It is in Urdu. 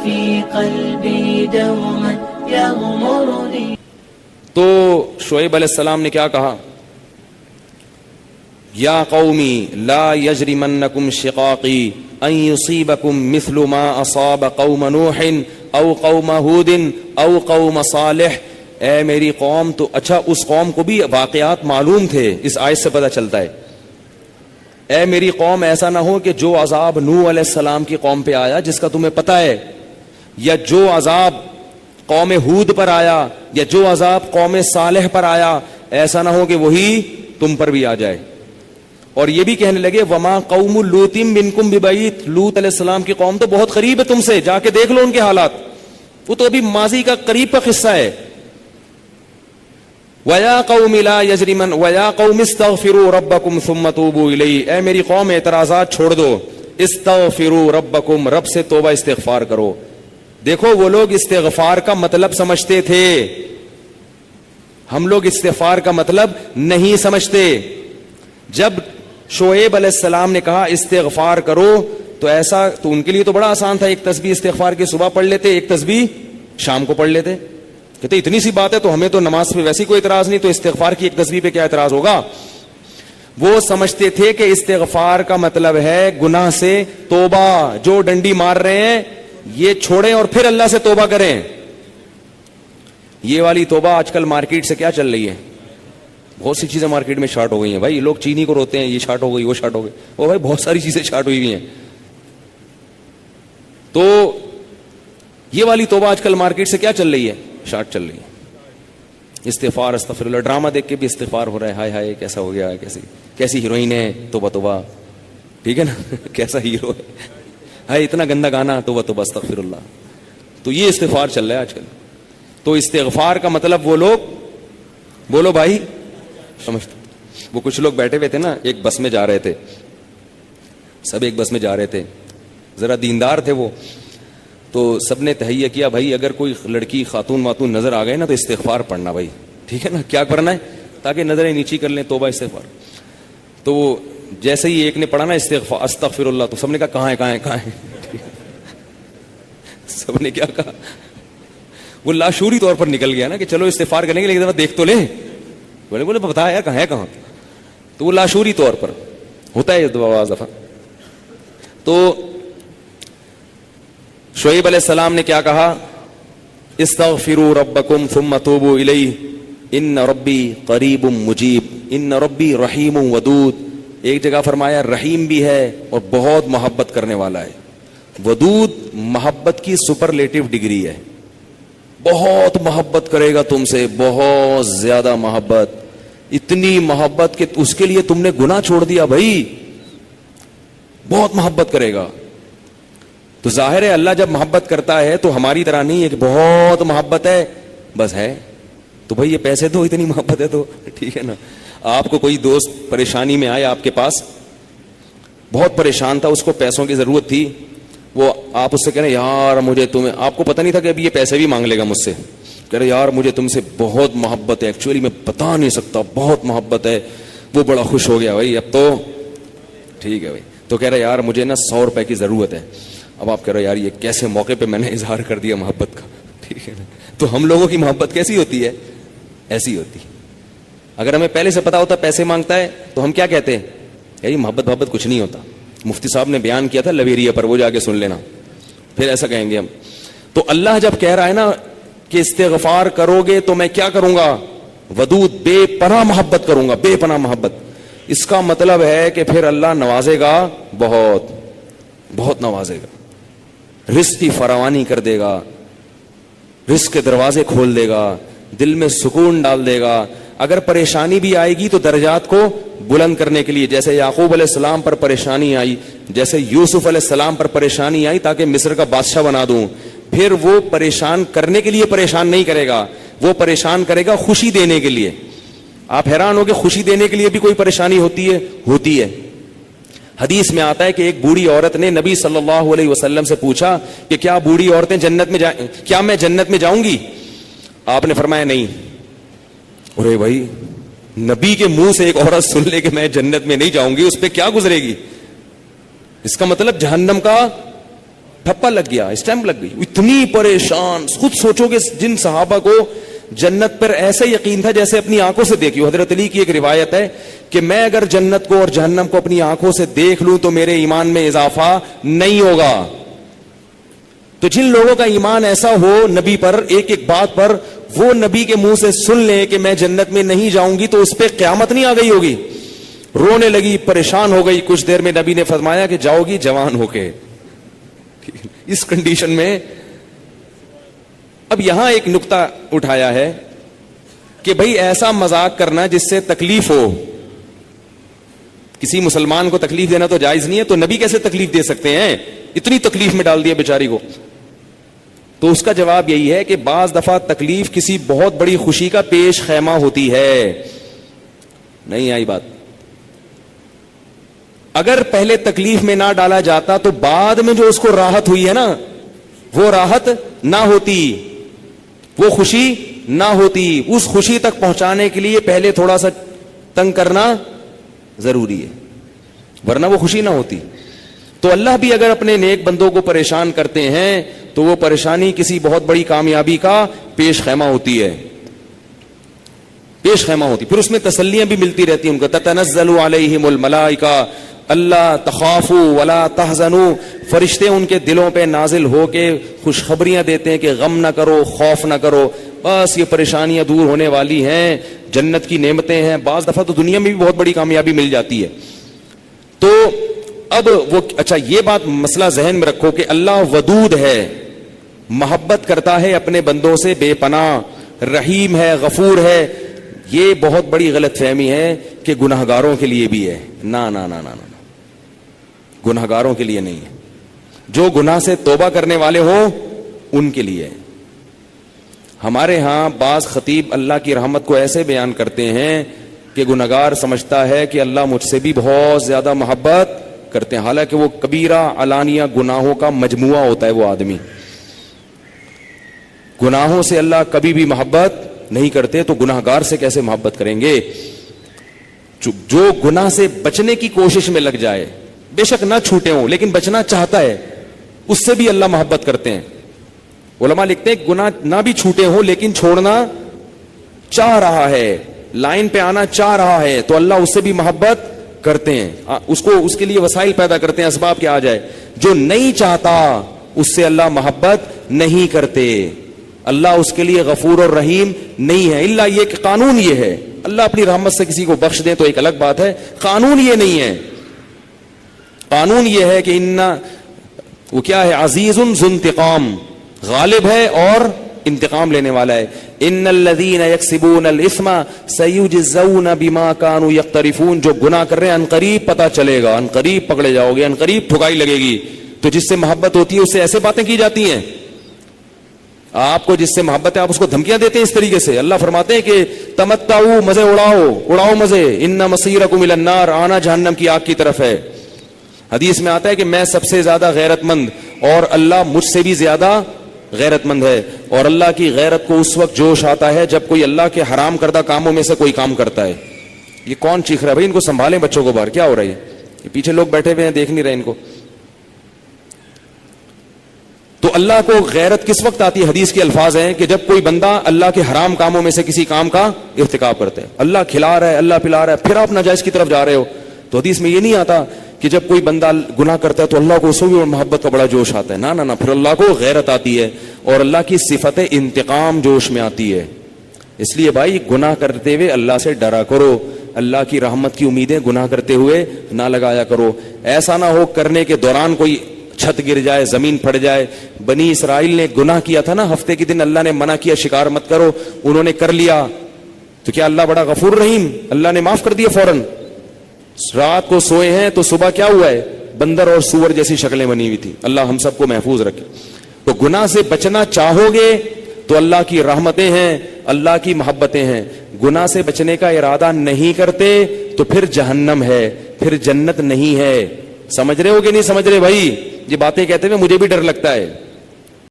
في قلبي دوما يغمرني. تو شعیب علیہ السلام نے کیا کہا؟ یا قومی لا یجرمنکم شقاقی ان یصیبکم مثل ما اصاب قوم نوح او قوم ہود او قوم صالح. اے میری قوم، تو اچھا اس قوم کو بھی واقعات معلوم تھے، اس آیت سے پتہ چلتا ہے. اے میری قوم، ایسا نہ ہو کہ جو عذاب نوح علیہ السلام کی قوم پہ آیا جس کا تمہیں پتہ ہے، یا جو عذاب قوم ہود پر آیا، یا جو عذاب قوم صالح پر آیا، ایسا نہ ہو کہ وہی تم پر بھی آ جائے. اور یہ بھی کہنے لگے وما قوم لوط منکم ببعید، لوط علیہ السلام کی قوم تو بہت قریب ہے تم سے، جا کے دیکھ لو ان کے حالات، وہ تو ابھی ماضی کا قریب کا قصہ ہے. وَيَا قَوْمِ لَا يَجْرِمَنْ وَيَا قَوْمِ اسْتَغْفِرُوا رَبَّكُمْ ثُمَّ تُوبُوا إِلَيْهِ. اے میری قوم اعتراضات چھوڑ دو، استغفروا ربکم، رب سے توبہ استغفار کرو. دیکھو وہ لوگ استغفار کا مطلب سمجھتے تھے، ہم لوگ استغفار کا مطلب نہیں سمجھتے. جب شعیب علیہ السلام نے کہا استغفار کرو تو ایسا تو ان کے لیے تو بڑا آسان تھا، ایک تسبیح استغفار کی صبح پڑھ لیتے، ایک تسبیح شام کو پڑھ لیتے. کہتے اتنی سی بات ہے تو ہمیں تو نماز پہ ویسی کوئی اعتراض نہیں، تو استغفار کی ایک تسبیح پہ کیا اعتراض ہوگا. وہ سمجھتے تھے کہ استغفار کا مطلب ہے گناہ سے توبہ، جو ڈنڈی مار رہے ہیں یہ چھوڑیں اور پھر اللہ سے توبہ کریں. یہ والی توبہ آج کل مارکیٹ سے کیا چل رہی ہے، بہت سی چیزیں مارکیٹ میں شارٹ ہو گئی ہیں. بھائی لوگ چینی کو روتے ہیں، یہ شارٹ ہو گئی، وہ شارٹ ہو گئی، وہ بھائی بہت ساری چیزیں شارٹ ہوئی ہوئی ہیں. تو یہ والی توبہ آج کل مارکیٹ سے کیا چل رہی ہے، شارٹ چل رہی ہے. استغفار استغفر اللہ، ڈرامہ دیکھ کے بھی استغفار ہو رہا ہے، ہائے ہائے کیسا ہو گیا، کیسی ہیروئن ہے، توبہ توبہ، ٹھیک ہے نا کیسا ہیرو ہے، ہائے اتنا گندا گانا، توبہ توبہ استغفر اللہ. تو یہ استغفار چل رہا ہے آج کل. تو استغفار کا مطلب وہ لوگ، بولو بھائی سمجھتے. وہ کچھ لوگ بیٹھے ہوئے تھے نا، ایک بس میں جا رہے تھے، سب ایک بس میں جا رہے تھے، ذرا دیندار تھے وہ، تو سب نے تہیہ کیا بھائی اگر کوئی لڑکی خاتون واتون نظر آ گئے نا تو استغفار پڑھنا بھائی، ٹھیک ہے نا. کیا کرنا ہے تاکہ نظریں نیچی کر لیں، توبہ استغفار. تو جیسے ہی ایک نے پڑھا نا استغفار استغفر اللہ، تو سب نے کہا کہاں ہے کہاں ہے کہاں ہے سب نے کیا کہا، وہ لاشعوری طور پر نکل گیا نا کہ چلو استغفار کریں گے لیکن ذرا دیکھ تو لیں. بولے بتا یار کہاں ہے کہاں. تو وہ لاشعوری طور پر ہوتا ہے بعض دفعہ. تو شعیب علیہ السلام نے کیا کہا، استغفروا ربکم ثم توبوا الیہ ان ربی قریب مجیب ان ربی رحیم ودود. ایک جگہ فرمایا رحیم بھی ہے اور بہت محبت کرنے والا ہے. ودود محبت کی سپرلیٹو ڈگری ہے، بہت محبت کرے گا تم سے، بہت زیادہ محبت، اتنی محبت کہ اس کے لیے تم نے گناہ چھوڑ دیا بھائی، بہت محبت کرے گا. تو ظاہر ہے اللہ جب محبت کرتا ہے تو ہماری طرح نہیں ہے کہ بہت محبت ہے بس ہے تو بھائی یہ پیسے دو، اتنی محبت ہے تو ٹھیک ہے نا. آپ کو کوئی دوست پریشانی میں آیا آپ کے پاس، بہت پریشان تھا، اس کو پیسوں کی ضرورت تھی، وہ آپ اس سے کہہ رہے یار مجھے تمہیں، آپ کو پتہ نہیں تھا کہ ابھی یہ پیسے بھی مانگ لے گا مجھ سے، کہہ رہے یار مجھے تم سے بہت محبت ہے، ایکچولی میں بتا نہیں سکتا بہت محبت ہے. وہ بڑا خوش ہو گیا بھائی اب تو ٹھیک ہے بھائی. تو کہہ رہے یار مجھے نا 100 روپے کی ضرورت ہے. اب آپ کہہ رہے یار یہ کیسے موقع پہ میں نے اظہار کر دیا محبت کا، ٹھیک ہے نا. تو ہم لوگوں کی محبت کیسی ہوتی ہے، ایسی ہوتی ہے. اگر ہمیں پہلے سے پتا ہوتا پیسے مانگتا ہے تو ہم کیا کہتے ہیں، یار محبت کچھ نہیں ہوتا. مفتی صاحب نے بیان کیا تھا لویریہ پر، وہ جا کے سن لینا، پھر ایسا کہیں گے ہم. تو اللہ جب کہہ رہا ہے نا کہ استغفار کرو گے تو میں کیا کروں گا، ودود بے پناہ محبت کروں گا، بے پناہ محبت. اس کا مطلب ہے کہ پھر اللہ نوازے گا، بہت بہت نوازے گا، رزق کی فراوانی کر دے گا، رزق کے دروازے کھول دے گا، دل میں سکون ڈال دے گا. اگر پریشانی بھی آئے گی تو درجات کو بلند کرنے کے لیے، جیسے یعقوب علیہ السلام پر پریشانی آئی، جیسے یوسف علیہ السلام پر پریشانی آئی تاکہ مصر کا بادشاہ بنا دوں، پھر وہ پریشان کرنے کے لیے پریشان نہیں کرے گا، وہ پریشان کرے گا خوشی دینے کے لیے. آپ حیران ہو کہ خوشی دینے کے لیے بھی کوئی پریشانی ہوتی ہے، ہوتی ہے. حدیث میں آتا ہے کہ ایک بوڑھی عورت نے نبی صلی اللہ علیہ وسلم سے پوچھا کہ کیا بوڑھی عورتیں جنت میں جائیں، کیا میں جنت میں جاؤں گی؟ آپ نے فرمایا نہیں. ارے بھائی نبی کے منہ سے ایک عورت سن لے کہ میں جنت میں نہیں جاؤں گی، اس پہ کیا گزرے گی؟ اس کا مطلب جہنم کا ٹھپا لگ گیا, اسٹیمپ لگ گئی, اتنی پریشان. خود سوچو کہ جن صحابہ کو جنت پر ایسے یقین تھا جیسے اپنی آنکھوں سے دیکھی. حضرت علی کی ایک روایت ہے کہ میں اگر جنت کو اور جہنم کو اپنی آنکھوں سے دیکھ لوں تو میرے ایمان میں اضافہ نہیں ہوگا. تو جن لوگوں کا ایمان ایسا ہو نبی پر, ایک ایک بات پر وہ نبی کے منہ سے سن لیں کہ میں جنت میں نہیں جاؤں گی, تو اس پہ قیامت نہیں آ گئی ہوگی. رونے لگی, پریشان ہو گئی. کچھ دیر میں نبی نے فرمایا کہ جاؤ گی جوان ہو کے. اس کنڈیشن میں اب یہاں ایک نقطہ اٹھایا ہے کہ بھئی ایسا مذاق کرنا جس سے تکلیف ہو. کسی مسلمان کو تکلیف دینا تو جائز نہیں ہے, تو نبی کیسے تکلیف دے سکتے ہیں؟ اتنی تکلیف میں ڈال دیا بیچاری کو. تو اس کا جواب یہی ہے کہ بعض دفعہ تکلیف کسی بہت بڑی خوشی کا پیش خیمہ ہوتی ہے. نہیں آئی بات؟ اگر پہلے تکلیف میں نہ ڈالا جاتا تو بعد میں جو اس کو راحت ہوئی ہے نا, وہ راحت نہ ہوتی, وہ خوشی نہ ہوتی. اس خوشی تک پہنچانے کے لیے پہلے تھوڑا سا تنگ کرنا ضروری ہے, ورنہ وہ خوشی نہ ہوتی. تو اللہ بھی اگر اپنے نیک بندوں کو پریشان کرتے ہیں تو وہ پریشانی کسی بہت بڑی کامیابی کا پیش خیمہ ہوتی ہے, پیش خیمہ ہوتی. پھر اس میں تسلیاں بھی ملتی رہتی ہیں ان کو. تتنزل علیہم الملائکہ اللہ تخافوا ولا تحزنوا, فرشتے ان کے دلوں پہ نازل ہو کے خوشخبریاں دیتے ہیں کہ غم نہ کرو, خوف نہ کرو, بس یہ پریشانیاں دور ہونے والی ہیں, جنت کی نعمتیں ہیں. بعض دفعہ تو دنیا میں بھی بہت بڑی کامیابی مل جاتی ہے. تو اب وہ اچھا یہ بات مسئلہ ذہن میں رکھو کہ اللہ ودود ہے, محبت کرتا ہے اپنے بندوں سے بے پناہ, رحیم ہے, غفور ہے. یہ بہت بڑی غلط فہمی ہے کہ گناہگاروں کے لیے بھی ہے. نا نا نا نا نا, گناہگاروں کے لیے نہیں ہے. جو گناہ سے توبہ کرنے والے ہوں ان کے لیے. ہمارے ہاں بعض خطیب اللہ کی رحمت کو ایسے بیان کرتے ہیں کہ گناہگار سمجھتا ہے کہ اللہ مجھ سے بھی بہت زیادہ محبت کرتے ہیں, حالانکہ وہ کبیرہ علانیہ گناہوں کا مجموعہ ہوتا ہے. وہ آدمی گناہوں سے اللہ کبھی بھی محبت نہیں کرتے, تو گناہگار سے کیسے محبت کریں گے؟ جو گناہ سے بچنے کی کوشش میں لگ جائے, بے شک نہ چھوٹے ہوں لیکن بچنا چاہتا ہے, اس سے بھی اللہ محبت کرتے ہیں. علماء لکھتے ہیں گناہ نہ بھی چھوٹے ہوں لیکن چھوڑنا چاہ رہا ہے, لائن پہ آنا چاہ رہا ہے, تو اللہ اس سے بھی محبت کرتے ہیں. اس کے لیے وسائل پیدا کرتے ہیں, اسباب کے آ جائے. جو نہیں چاہتا اس سے اللہ محبت نہیں کرتے. اللہ اس کے لیے غفور اور رحیم نہیں ہے. الا یہ کہ قانون یہ ہے, اللہ اپنی رحمت سے کسی کو بخش دے تو ایک الگ بات ہے, قانون یہ نہیں ہے. قانون یہ ہے کہ وہ کیا ہے, عزیز ذو انتقام, غالب ہے اور انتقام لینے والا ہے. ان الذين يكسبون الاثم سيجزون بما كانوا يقترفون, جو گناہ کر رہے ہیں عنقریب پتہ چلے گا, عنقریب پکڑے جاؤ گے, عنقریب ٹھکائی لگے گی. تو جس سے محبت ہوتی ہے اس سے ایسے باتیں کی جاتی ہیں. آپ کو جس سے محبت ہے آپ اس کو دھمکیاں دیتے ہیں اس طریقے سے. اللہ فرماتے ہیں کہ تمتعوا, مزے اڑاؤ مزے, ان مصیرکم الی النار, آنا جہنم کی آگ کی طرف ہے. حدیث میں آتا ہے کہ میں سب سے زیادہ غیرت مند اور اللہ مجھ سے بھی زیادہ غیرت مند ہے. اور اللہ کی غیرت کو اس وقت جوش آتا ہے جب کوئی اللہ کے حرام کردہ کاموں میں سے کوئی کام کرتا ہے. یہ کون چیخ رہا ہے بھائی؟ ان کو سنبھالیں بچوں کو باہر, کیا ہو رہا ہے؟ یہ پیچھے لوگ بیٹھے ہوئے ہیں, دیکھ نہیں رہے ان کو. تو اللہ کو غیرت کس وقت آتی ہے؟ حدیث کے الفاظ ہیں کہ جب کوئی بندہ اللہ کے حرام کاموں میں سے کسی کام کا ارتکاب کرتا ہے. اللہ کھلا رہا ہے, اللہ پلا رہا ہے, پھر آپ ناجائز کی طرف جا رہے ہو. تو حدیث میں یہ نہیں آتا کہ جب کوئی بندہ گناہ کرتا ہے تو اللہ کو اس کو بھی محبت کا بڑا جوش آتا ہے. نا, پھر اللہ کو غیرت آتی ہے اور اللہ کی صفت انتقام جوش میں آتی ہے. اس لیے بھائی گناہ کرتے ہوئے اللہ سے ڈرا کرو, اللہ کی رحمت کی امیدیں گناہ کرتے ہوئے نہ لگایا کرو. ایسا نہ ہو کرنے کے دوران کوئی چھت گر جائے, زمین پھٹ جائے. بنی اسرائیل نے گناہ کیا تھا نا, ہفتے کے دن اللہ نے منع کیا شکار مت کرو, انہوں نے کر لیا, تو کیا اللہ بڑا غفور رحیم, اللہ نے معاف کر دیا فوراً. رات کو سوئے ہیں تو صبح کیا ہوا ہے, بندر اور سور جیسی شکلیں بنی ہوئی تھی. اللہ ہم سب کو محفوظ رکھے. تو گناہ سے بچنا چاہو گے تو اللہ کی رحمتیں ہیں, اللہ کی محبتیں ہیں. گناہ سے بچنے کا ارادہ نہیں کرتے تو پھر جہنم ہے, پھر جنت نہیں ہے. سمجھ رہے ہو کہ نہیں سمجھ رہے بھائی؟ یہ باتیں کہتے ہوئے مجھے بھی ڈر لگتا ہے.